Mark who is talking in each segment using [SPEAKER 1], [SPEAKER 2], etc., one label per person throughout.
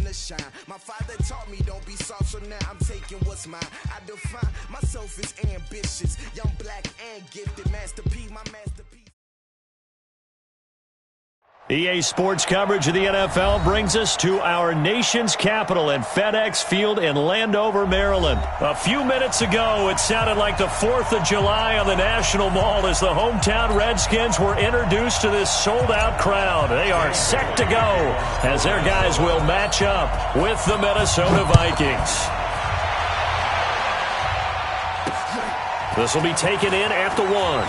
[SPEAKER 1] time to shine. My father taught me don't be soft, so now I'm taking what's mine. I define myself as ambitious, young, black, and gifted. Master P, my masterpiece.
[SPEAKER 2] EA Sports coverage of the NFL brings us to our nation's capital at FedEx Field in Landover, Maryland. A few minutes ago, it sounded like the 4th of July on the National Mall as the hometown Redskins were introduced to this sold-out crowd. They are set to go as their guys will match up with the Minnesota Vikings. This will be taken in at the 1.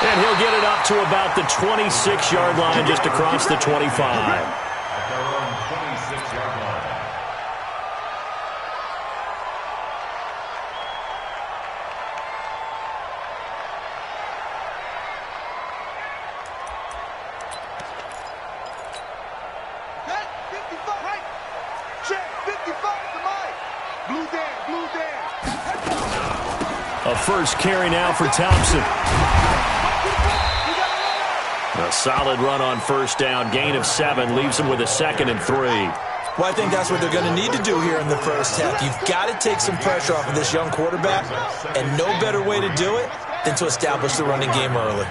[SPEAKER 2] And he'll get it up to about the 26-yard line, just across the 25.
[SPEAKER 3] At their own 26-yard line.
[SPEAKER 4] Hey, 55, right? Check, 55 to Mike. Blue down.
[SPEAKER 2] A first carry now for Thompson. A solid run on first down. Gain of 7 leaves him with a 2nd and 3.
[SPEAKER 5] Well, I think that's what they're going to need to do here in the first half. You've got to take some pressure off of this young quarterback, and no better way to do it than to establish the running game early.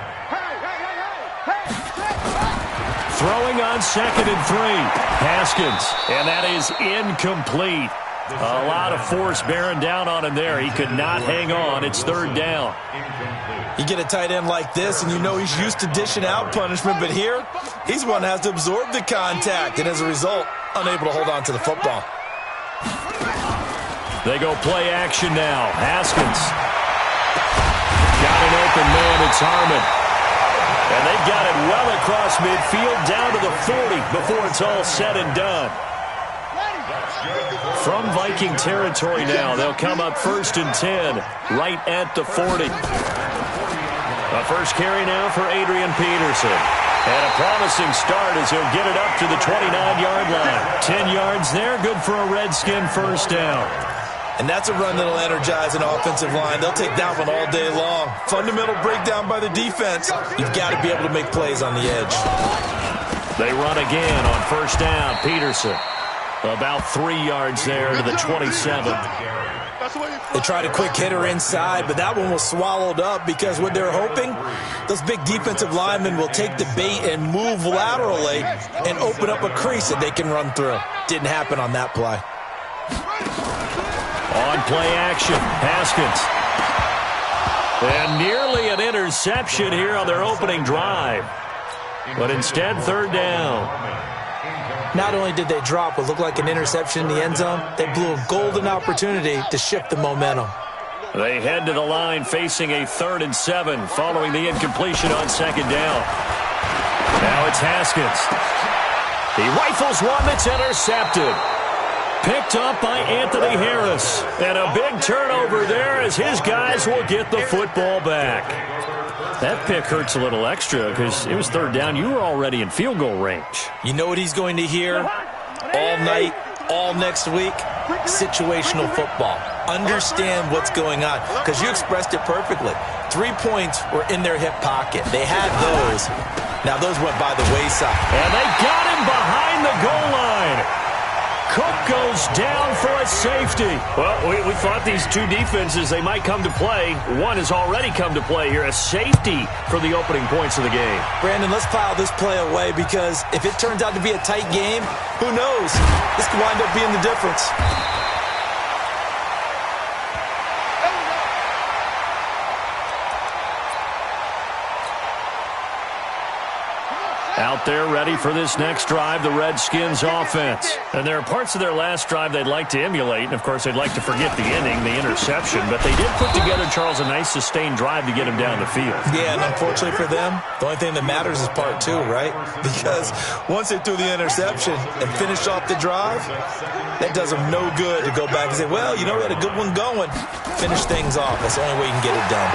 [SPEAKER 2] Throwing on 2nd and 3. Haskins, and that is incomplete. A lot of force bearing down on him there. He could not hang on. It's 3rd down.
[SPEAKER 5] You get a tight end like this, and you know he's used to dishing out punishment, but here, he's one that has to absorb the contact, and as a result, unable to hold on to the football.
[SPEAKER 2] They go play action now. Haskins. Got an open man. It's Harmon. And they've got it well across midfield, down to the 40 before it's all said and done. From Viking territory now, they'll come up 1st and 10, right at the 40. A first carry now for Adrian Peterson. And a promising start as he'll get it up to the 29-yard line. 10 yards there, good for a Redskin first down.
[SPEAKER 5] And that's a run that'll energize an offensive line. They'll take that one all day long. Fundamental breakdown by the defense. You've got to be able to make plays on the edge.
[SPEAKER 2] They run again on first down. Peterson. About 3 yards there to the 27.
[SPEAKER 5] They tried a quick hitter inside, but that one was swallowed up because what they're hoping, those big defensive linemen will take the bait and move laterally and open up a crease that they can run through. Didn't happen on that play.
[SPEAKER 2] On play action, Haskins. And nearly an interception here on their opening drive. But instead, 3rd down.
[SPEAKER 5] Not only did they drop what looked like an interception in the end zone, they blew a golden opportunity to shift the momentum.
[SPEAKER 2] They head to the line facing a 3rd and 7 following the incompletion on 2nd down. Now it's Haskins. He rifles one that's intercepted. Picked up by Anthony Harris. And a big turnover there as his guys will get the football back. That pick hurts a little extra because it was 3rd down. You were already in field goal range.
[SPEAKER 5] You know what he's going to hear all night, all next week? Situational football. Understand what's going on because you expressed it perfectly. 3 points were in their hip pocket. They had those. Now those went by the wayside.
[SPEAKER 2] And they got him behind the goal line. Cook goes down for a safety. Well, we thought these two defenses, they might come to play. One has already come to play here, a safety for the opening points of the game.
[SPEAKER 5] Brandon, let's file this play away because if it turns out to be a tight game, who knows? This could wind up being the difference.
[SPEAKER 2] Out there ready for this next drive, the Redskins offense. And there are parts of their last drive they'd like to emulate. And, of course, they'd like to forget the ending, the interception. But they did put together, Charles, a nice sustained drive to get him down the field.
[SPEAKER 5] Yeah, and unfortunately for them, the only thing that matters is part 2, right? Because once they threw the interception and finished off the drive, that does them no good to go back and say, well, you know, we had a good one going. Finish things off. That's the only way you can get it done.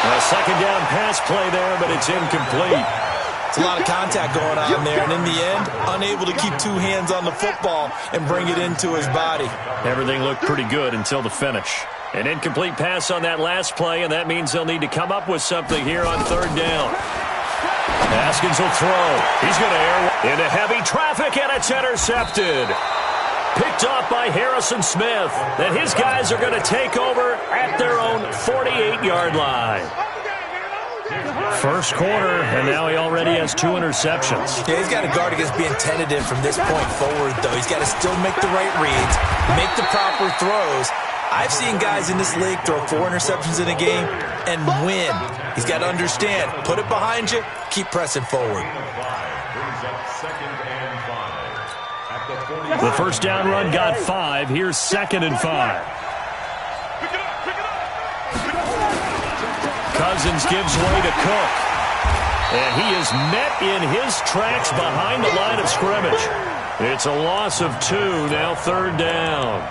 [SPEAKER 2] A second down pass play there, but it's incomplete.
[SPEAKER 5] It's a lot of contact going on there, and in the end, unable to keep 2 hands on the football and bring it into his body.
[SPEAKER 2] Everything looked pretty good until the finish. An incomplete pass on that last play, and that means they'll need to come up with something here on 3rd down. Haskins will throw. He's going to air into heavy traffic, and it's intercepted. Picked up by Harrison Smith. And his guys are going to take over at their own 48-yard line. First quarter, and now he already has 2 interceptions.
[SPEAKER 5] Yeah, he's got to guard against being tentative from this point forward, though. He's got to still make the right reads, make the proper throws. I've seen guys in this league throw 4 interceptions in a game and win. He's got to understand, put it behind you, keep pressing forward.
[SPEAKER 2] The first down run got 5. Here's 2nd and 5. Cousins gives way to Cook. And he is met in his tracks behind the line of scrimmage. It's a loss of 2, now 3rd down.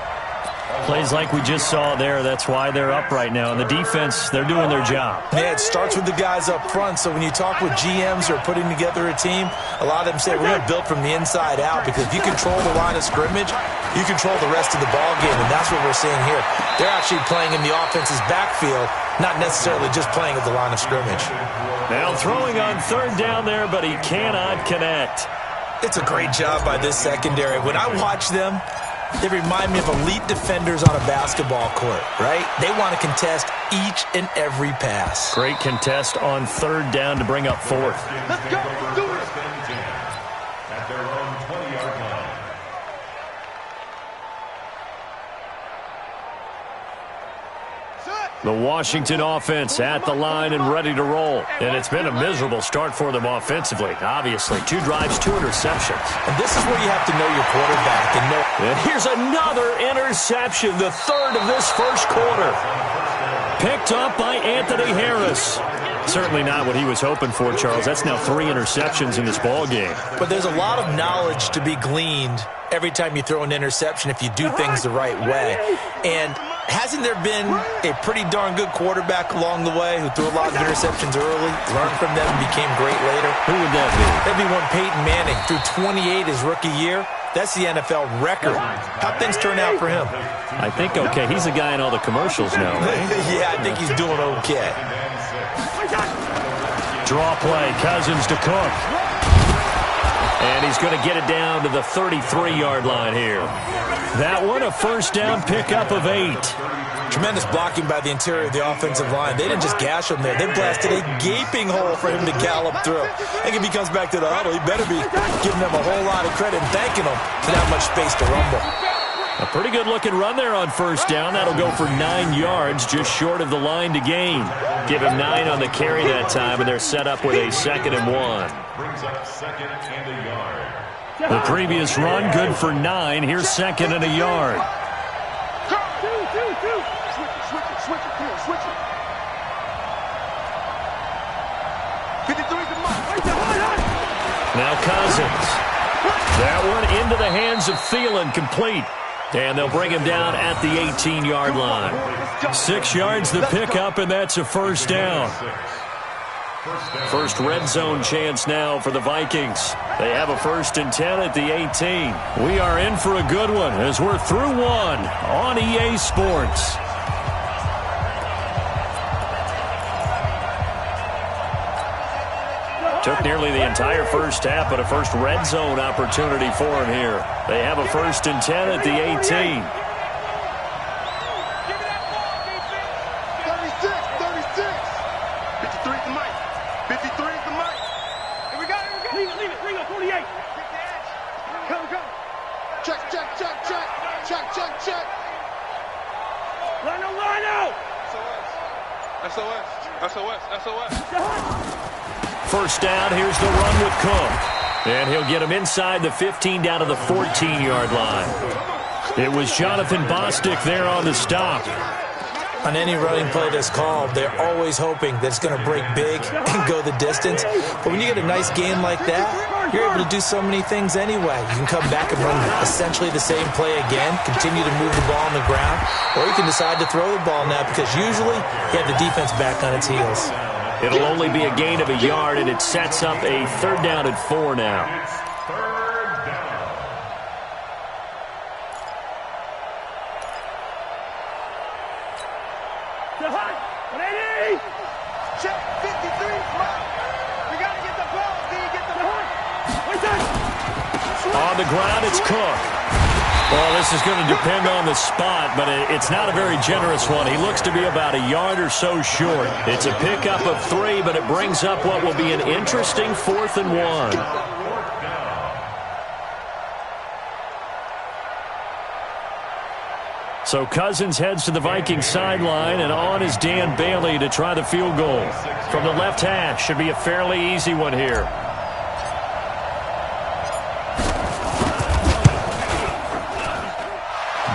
[SPEAKER 2] Plays like we just saw there, that's why they're up right now. And the defense, they're doing their job.
[SPEAKER 5] Yeah, it starts with the guys up front. So when you talk with GMs who are putting together a team, a lot of them say we're going to build from the inside out, because if you control the line of scrimmage, you control the rest of the ball game, and that's what we're seeing here. They're actually playing in the offense's backfield, not necessarily just playing at the line of scrimmage.
[SPEAKER 2] Now throwing on 3rd down there, but he cannot connect.
[SPEAKER 5] It's a great job by this secondary. When I watch them, they remind me of elite defenders on a basketball court, right? They want to contest each and every pass.
[SPEAKER 2] Great contest on 3rd down to bring up 4th.
[SPEAKER 4] Let's go. Do it.
[SPEAKER 3] At their own 20-yard line.
[SPEAKER 2] The Washington offense at the line and ready to roll. And it's been a miserable start for them offensively, obviously. 2 drives, 2 interceptions.
[SPEAKER 5] And this is where you have to know your quarterback.
[SPEAKER 2] And here's another interception, the 3rd of this first quarter. Picked up by Anthony Harris. Certainly not what he was hoping for, Charles. That's now 3 interceptions in this ball game.
[SPEAKER 5] But there's a lot of knowledge to be gleaned every time you throw an interception if you do things the right way. And hasn't there been a pretty darn good quarterback along the way who threw a lot of interceptions early, learned from them, and became great later?
[SPEAKER 2] Who would that be?
[SPEAKER 5] That'd be one Peyton Manning. Threw 28 his rookie year. That's the NFL record. How'd things turn out for him?
[SPEAKER 2] I think okay. He's a guy in all the commercials now, right?
[SPEAKER 5] Yeah, I think he's doing okay.
[SPEAKER 2] Draw play, Cousins to Cook. And he's going to get it down to the 33-yard line here. That one, a first down pickup of 8.
[SPEAKER 5] Tremendous blocking by the interior of the offensive line. They didn't just gash him there. They blasted a gaping hole for him to gallop through. I think if he comes back to the huddle, he better be giving them a whole lot of credit and thanking them for that much space to rumble.
[SPEAKER 2] A pretty good-looking run there on first down. That'll go for 9 yards, just short of the line to gain. Give him 9 on the carry that time, and they're set up with a 2nd and 1.
[SPEAKER 3] Brings up 2nd and a yard.
[SPEAKER 2] The previous run, good for 9. Here's 2nd and a yard.
[SPEAKER 4] Switch it. Come on, switch it. 53's the mark.
[SPEAKER 2] Now Cousins. That one into the hands of Thielen, complete. And they'll bring him down at the 18-yard line. 6 yards the pickup, and that's a first down. First red zone chance now for the Vikings. They have a 1st and 10 at the 18. We are in for a good one as we're through 1 on EA Sports. Took nearly the entire first half, but a first red zone opportunity for him here. They have a 1st and 10 at the 18.
[SPEAKER 4] 36 53's the mic. 53's the mic. Here we go. Leave it. Ringo, 48. Come. Check. Line out. SOS.
[SPEAKER 2] First down, here's the run with Cook. And he'll get him inside the 15 down to the 14-yard line. It was Jonathan Bostic there on the stop.
[SPEAKER 5] On any running play that's called, they're always hoping that it's going to break big and go the distance. But when you get a nice game like that, you're able to do so many things anyway. You can come back and run essentially the same play again, continue to move the ball on the ground, or you can decide to throw the ball now because usually you have the defense back on its heels.
[SPEAKER 2] It'll only be a gain of a yard, and it sets up a 3rd down and 4 now.
[SPEAKER 3] It's 3rd down.
[SPEAKER 4] Check 53's mark. We got to get
[SPEAKER 2] On the ground, it's Cook. Well, this is going to depend on the spot, but it's not a very generous one. He looks to be about a yard or so short. It's a pickup of 3, but it brings up what will be an interesting 4th and 1. So Cousins heads to the Vikings sideline, and on is Dan Bailey to try the field goal. From the left hash, should be a fairly easy one here.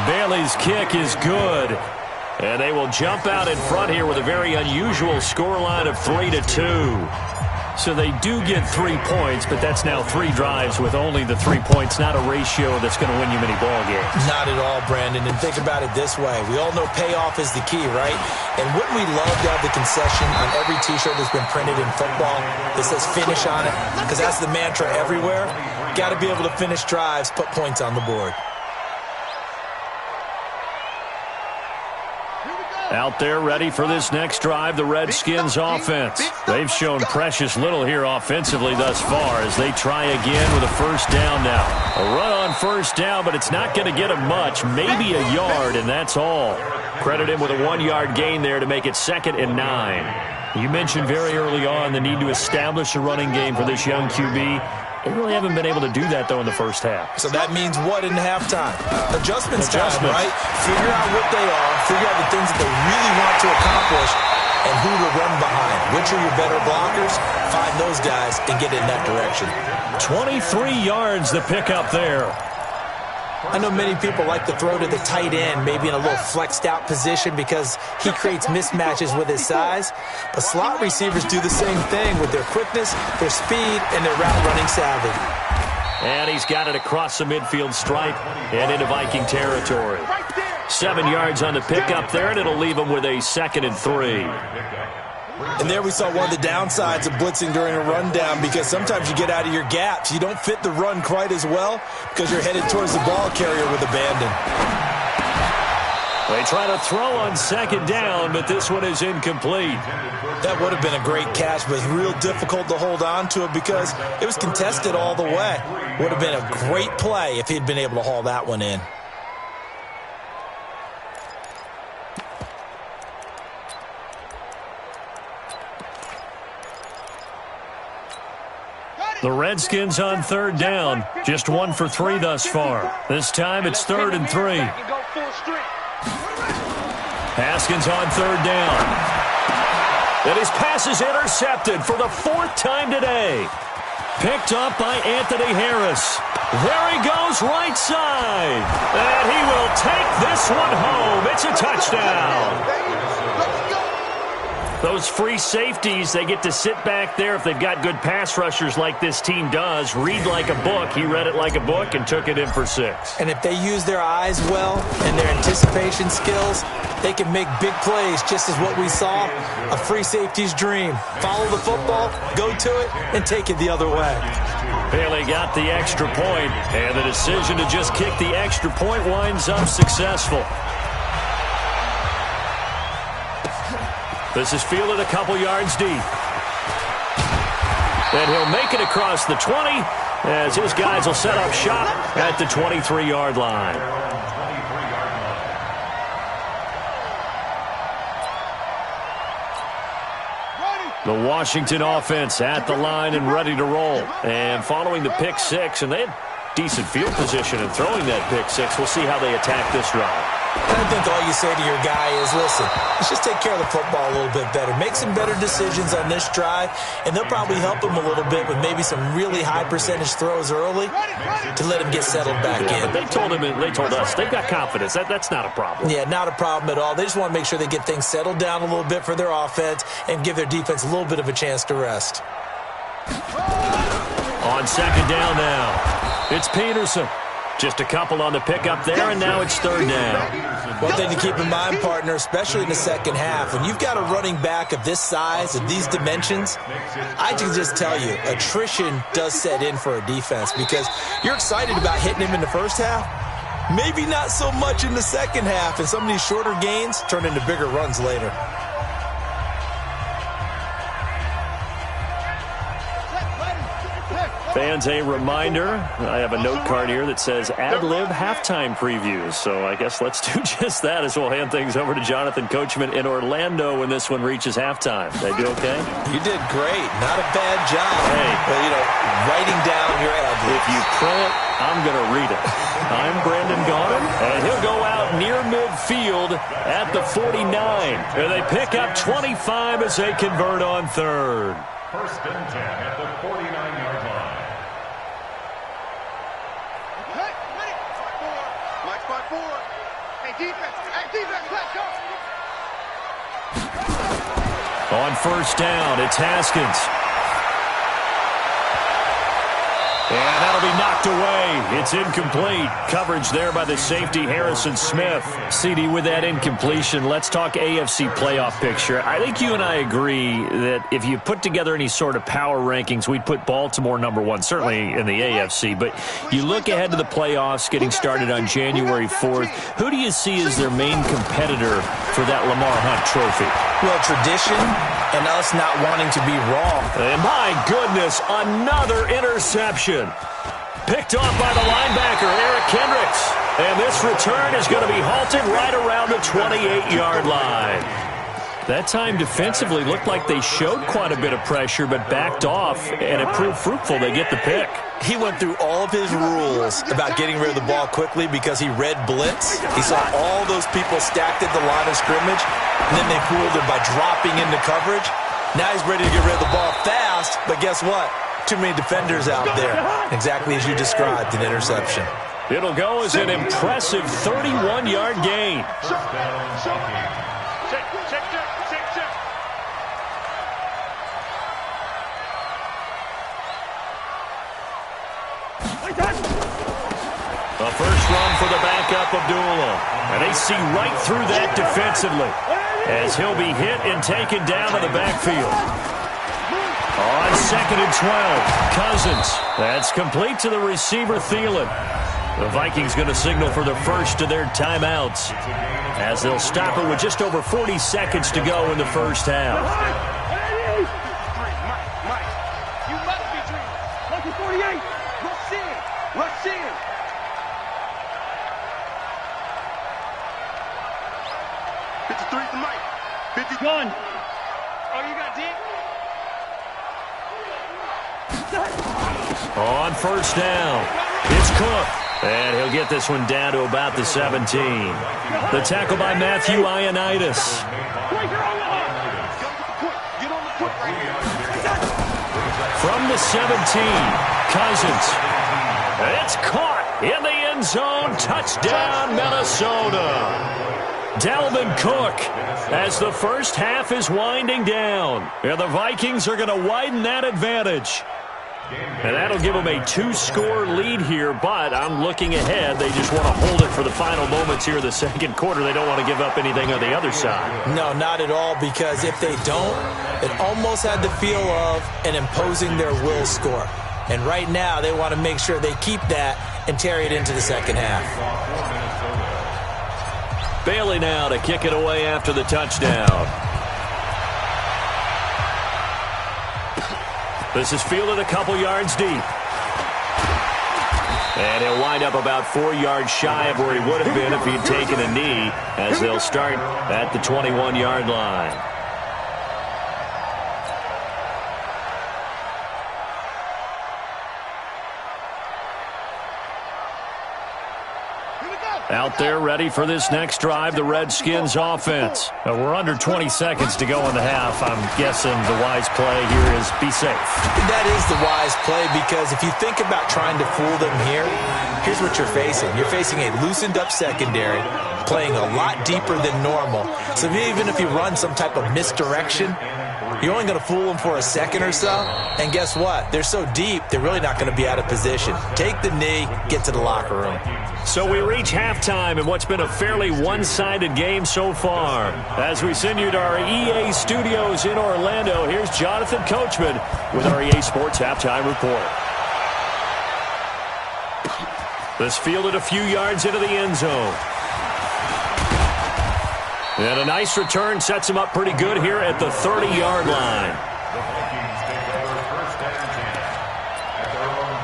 [SPEAKER 2] Bailey's kick is good. And they will jump out in front here with a very unusual scoreline of 3-2. So they do get 3 points, but that's now 3 drives with only the 3 points, not a ratio that's going to win you many ball games.
[SPEAKER 5] Not at all, Brandon. And think about it this way. We all know payoff is the key, right? And wouldn't we love to have the concession on every T-shirt that's been printed in football that says finish on it? Because that's the mantra everywhere. Got to be able to finish drives, put points on the board.
[SPEAKER 2] Out there ready for this next drive, the Redskins offense. They've shown precious little here offensively thus far as they try again with a first down now. A run on first down, but it's not going to get them much, maybe a yard, and that's all. Credit him with a 1-yard gain there to make it 2nd and 9. You mentioned very early on the need to establish a running game for this young QB. They really haven't been able to do that, though, in the first half.
[SPEAKER 5] So that means what in halftime? Adjustments time, right? Figure out what they are, figure out the things that they really want to accomplish, and who to run behind. Which are your better blockers? Find those guys and get in that direction.
[SPEAKER 2] 23 yards the pickup there.
[SPEAKER 5] I know many people like to throw to the tight end, maybe in a little flexed out position because he creates mismatches with his size. But slot receivers do the same thing with their quickness, their speed, and their route running savvy.
[SPEAKER 2] And he's got it across the midfield stripe and into Viking territory. 7 yards on the pickup there, and it'll leave him with a 2nd and 3.
[SPEAKER 5] And there we saw one of the downsides of blitzing during a rundown because sometimes you get out of your gaps. You don't fit the run quite as well because you're headed towards the ball carrier with abandon.
[SPEAKER 2] They try to throw on 2nd down, but this one is incomplete.
[SPEAKER 5] That would have been a great catch, but it's real difficult to hold on to it because it was contested all the way. Would have been a great play if he'd been able to haul that one in.
[SPEAKER 2] The Redskins on 3rd down. Just 1 for 3 thus far. This time it's 3rd and 3. Haskins on 3rd down. And his pass is intercepted for the 4th time today. Picked up by Anthony Harris. There he goes, right side. And he will take this one home. It's a touchdown. Those free safeties, they get to sit back there if they've got good pass rushers like this team does. Read like a book. He read it like a book and took it in for 6.
[SPEAKER 5] And if they use their eyes well and their anticipation skills, they can make big plays, just as what we saw, a free safety's dream. Follow the football, go to it, and take it the other way.
[SPEAKER 2] Bailey got the extra point, and the decision to just kick the extra point winds up successful. This is fielded a couple yards deep. And he'll make it across the 20 as his guys will set up shop at the 23-yard line. The Washington offense at the line and ready to roll. And following the pick 6, and they had decent field position in throwing that pick 6. We'll see how they attack this drive.
[SPEAKER 5] And I think all you say to your guy is, listen, let's just take care of the football a little bit better. Make some better decisions on this drive, and they'll probably help him a little bit with maybe some really high percentage throws early to let him get settled back in.
[SPEAKER 2] But they told us they've got confidence. That's not a problem.
[SPEAKER 5] Yeah, not a problem at all. They just want to make sure they get things settled down a little bit for their offense and give their defense a little bit of a chance to rest.
[SPEAKER 2] On 2nd down now, it's Peterson. Just a couple on the pickup there, and now it's 3rd down.
[SPEAKER 5] One thing to keep in mind, partner, especially in the second half, when you've got a running back of this size, of these dimensions, I can just tell you, attrition does set in for a defense because you're excited about hitting him in the first half. Maybe not so much in the second half, and some of these shorter gains turn into bigger runs later.
[SPEAKER 2] Fans, a reminder, I have a note card here that says ad-lib halftime previews. So I guess let's do just that as we'll hand things over to Jonathan Coachman in Orlando when this one reaches halftime. Did I do okay?
[SPEAKER 5] You did great. Not a bad job.
[SPEAKER 2] Hey.
[SPEAKER 5] But, writing down your ad-libs.
[SPEAKER 2] If you print it, I'm going to read it. I'm Brandon Gaudin, and he'll go out near midfield at the 49. And they pick up 25 as they convert on third.
[SPEAKER 3] First and 10 at the 49-yard line.
[SPEAKER 4] Mike, spot four. Hey, defense, let's go.
[SPEAKER 2] On first down, it's Haskins. And that'll be knocked away. It's incomplete. Coverage there by the safety, Harrison Smith. CD, with that incompletion, let's talk AFC playoff picture. I think you and I agree that if you put together any sort of power rankings, we'd put Baltimore number one, certainly in the AFC. But you look ahead to the playoffs getting started on January 4th. Who do you see as their main competitor for that Lamar Hunt trophy?
[SPEAKER 5] Well, tradition and us not wanting to be wrong.
[SPEAKER 2] And my goodness, another interception. Picked off by the linebacker, Eric Kendricks. And this return is going to be halted right around the 28-yard line. That time defensively looked like they showed quite a bit of pressure, but backed off, and it proved fruitful. They get the pick.
[SPEAKER 5] He went through all of his rules about getting rid of the ball quickly because he read blitz. He saw all those people stacked at the line of scrimmage, and then they fooled him by dropping into coverage. Now he's ready to get rid of the ball fast, but guess what? Too many defenders out there. Exactly as you described, an interception.
[SPEAKER 2] It'll go as an impressive 31-yard gain.
[SPEAKER 4] Check.
[SPEAKER 2] A first run for the backup, Abdullah. And they see right through that defensively as he'll be hit and taken down to the backfield. On 2nd and 12, Cousins. That's complete to the receiver, Thielen. The Vikings going to signal for the first of their timeouts as they'll stop it with just over 40 seconds to go in the first half.
[SPEAKER 4] Mike, you must be dreaming. Monkey 48, rush in. 53 for Mike. 51. Oh, you got deep?
[SPEAKER 2] On first down, it's Cook. And he'll get this one down to about the 17. The tackle by Matthew Ioannidis. From the 17, Cousins. It's caught in the end zone. Touchdown, Minnesota. Dalvin Cook as the first half is winding down. And the Vikings are going to widen that advantage. And that'll give them a 2-score lead here, but I'm looking ahead. They just want to hold it for the final moments here in the second quarter. They don't want to give up anything on the other side.
[SPEAKER 5] No, not at all, because if they don't, it almost had the feel of an imposing their will score. And right now, they want to make sure they keep that and carry it into the second half.
[SPEAKER 2] Bailey now to kick it away after the touchdown. This is fielded a couple yards deep. And he'll wind up about 4 yards shy of where he would have been if he'd taken a knee, as they'll start at the 21-yard line. Out there ready for this next drive, the Redskins offense. We're under 20 seconds to go in the half. I'm guessing the wise play here is be safe.
[SPEAKER 5] That is the wise play, because if you think about trying to fool them here, here's what you're facing. You're facing a loosened up secondary, playing a lot deeper than normal. So even if you run some type of misdirection, you're only going to fool them for a second or so. And guess what? They're so deep, they're really not going to be out of position. Take the knee, get to the locker room.
[SPEAKER 2] So we reach halftime in what's been a fairly one-sided game so far. As we send you to our EA studios in Orlando, here's Jonathan Coachman with our EA Sports Halftime Report. This fielded a few yards into the end zone. And a nice return sets him up pretty good here at the 30-yard line.
[SPEAKER 3] The Vikings take over first and 10 at their own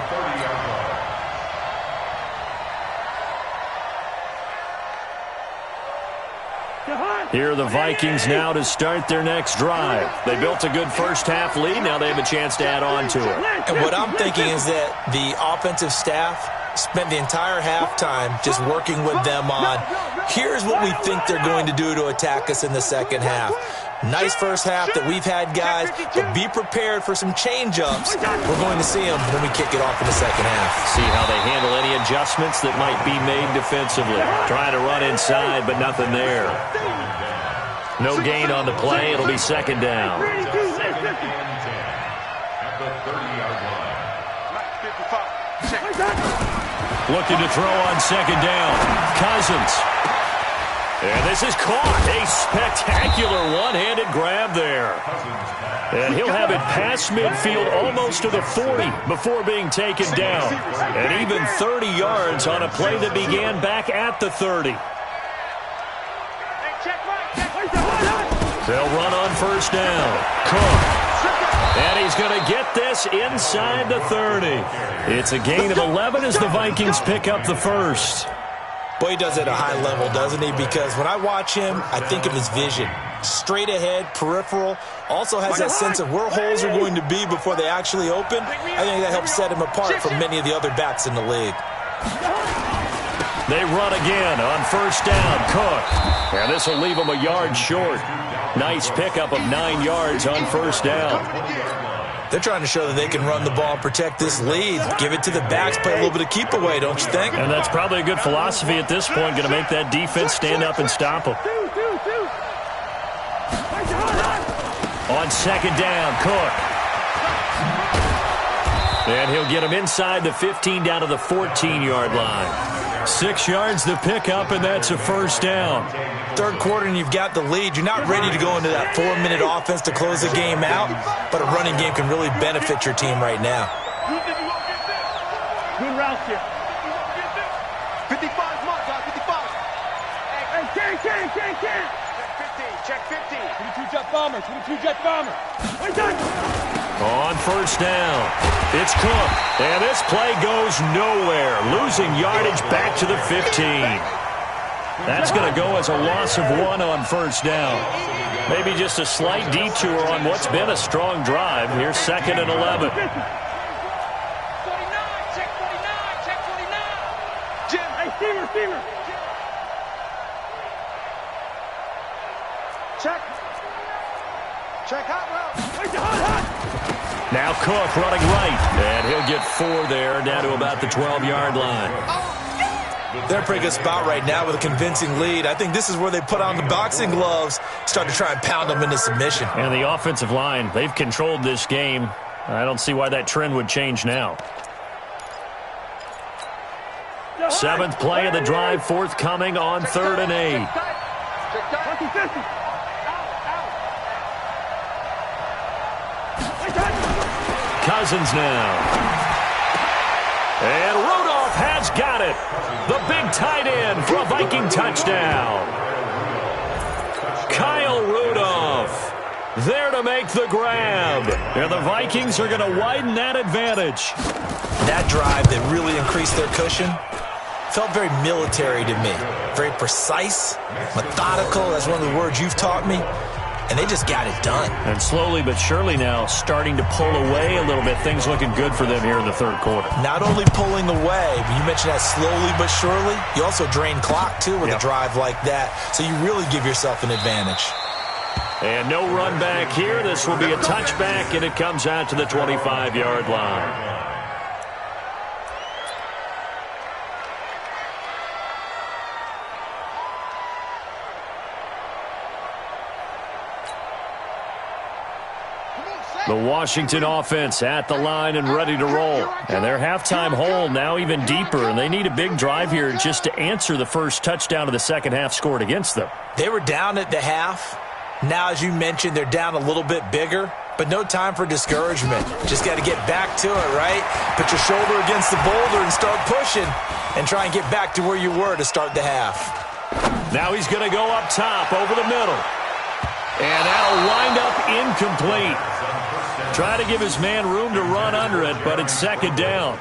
[SPEAKER 2] Here are the Vikings now to start their next drive. They built a good first-half lead. Now they have a chance to add on to it.
[SPEAKER 5] And what I'm thinking is that the offensive staff spent the entire halftime just working with them on, here's what we think they're going to do to attack us in the second half. Nice first half that we've had, guys, but be prepared for some change-ups. We're going to see them when we kick it off in the second half.
[SPEAKER 2] See how they handle any adjustments that might be made defensively. Trying to run inside, but nothing there. No gain on the play. It'll be second down.
[SPEAKER 3] At the 30-yard line.
[SPEAKER 2] Looking to throw on second down. Cousins. And this is caught. A spectacular one-handed grab there. And he'll have it past midfield almost to the 40 before being taken down. And even 30 yards on a play that began back at the 30. They'll run on first down. Cook. And he's going to get this inside the 30. It's a gain of 11 as the Vikings pick up the first.
[SPEAKER 5] Boy, he does it at a high level, doesn't he? Because when I watch him, I think of his vision. Straight ahead, peripheral. Also has that sense of where holes are going to be before they actually open. I think that helps set him apart from many of the other backs in the league.
[SPEAKER 2] They run again on first down. Cook. And this will leave him a yard short. Nice pickup of 9 yards on first down.
[SPEAKER 5] They're trying to show that they can run the ball and protect this lead. Give it to the backs, play a little bit of keep away, don't you think?
[SPEAKER 2] And that's probably a good philosophy at this point, going to make that defense stand up and stop them. On second down, Cook. And he'll get him inside the 15 down to the 14-yard line. 6 yards to pick up, and that's a first down.
[SPEAKER 5] Third quarter, and you've got the lead. You're not ready to go into that 4-minute offense to close the game out, but a running game can really benefit your team right now.
[SPEAKER 4] Good routes here. 55 mark, 55. Hey, can. Check 15. 22 jet bomber.
[SPEAKER 2] On first down, it's Cook. And this play goes nowhere, losing yardage back to the 15. That's going to go as a loss of 1 on first down. Maybe just a slight detour on what's been a strong drive. Here's second and 11.
[SPEAKER 4] 49, check 49. Jim, hey, receiver. Check hot route.
[SPEAKER 2] Now Cook running right. And he'll get 4 there, down to about the 12-yard line.
[SPEAKER 5] They're in a pretty good spot right now with a convincing lead. I think this is where they put on the boxing gloves, start to try and pound them into submission.
[SPEAKER 2] And the offensive line, they've controlled this game. I don't see why that trend would change now. 7th play of the drive, forthcoming on 3rd and 8. Cousins now. And Rudolph has got it. The big tight end for a Viking touchdown. Kyle Rudolph there to make the grab. And the Vikings are going to widen that advantage.
[SPEAKER 5] That drive that really increased their cushion felt very military to me. Very precise, methodical. That's one of the words you've taught me. And they just got it done.
[SPEAKER 2] And slowly but surely now starting to pull away a little bit. Things looking good for them here in the third quarter.
[SPEAKER 5] Not only pulling away, but you mentioned that slowly but surely. You also drain clock, too, with a drive like that. So you really give yourself an advantage.
[SPEAKER 2] And no run back here. This will be a touchback, and it comes out to the 25-yard line. The Washington offense at the line and ready to roll. And their halftime hole now even deeper, and they need a big drive here just to answer the first touchdown of the second half scored against them.
[SPEAKER 5] They were down at the half. Now, as you mentioned, they're down a little bit bigger, but no time for discouragement. Just got to get back to it, right? Put your shoulder against the boulder and start pushing and try and get back to where you were to start the half.
[SPEAKER 2] Now he's going to go up top over the middle. And that'll wind up incomplete. Try to give his man room to run under it, but it's second down.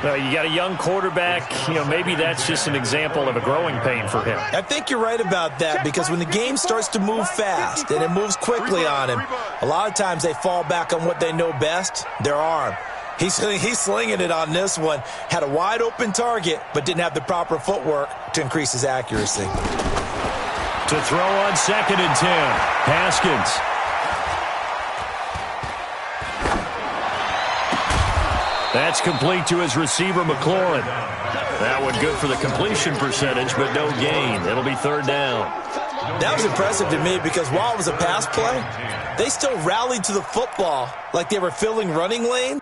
[SPEAKER 2] You got a young quarterback. Maybe that's just an example of a growing pain for him.
[SPEAKER 5] I think you're right about that, because when the game starts to move fast and it moves quickly on him, a lot of times they fall back on what they know best, their arm. He's slinging it on this one. Had a wide open target, but didn't have the proper footwork to increase his accuracy.
[SPEAKER 2] To throw on 2nd and 10, Haskins. That's complete to his receiver, McLaurin. That one good for the completion percentage, but no gain. It'll be 3rd down.
[SPEAKER 5] That was impressive to me, because while it was a pass play, they still rallied to the football like they were filling running lane.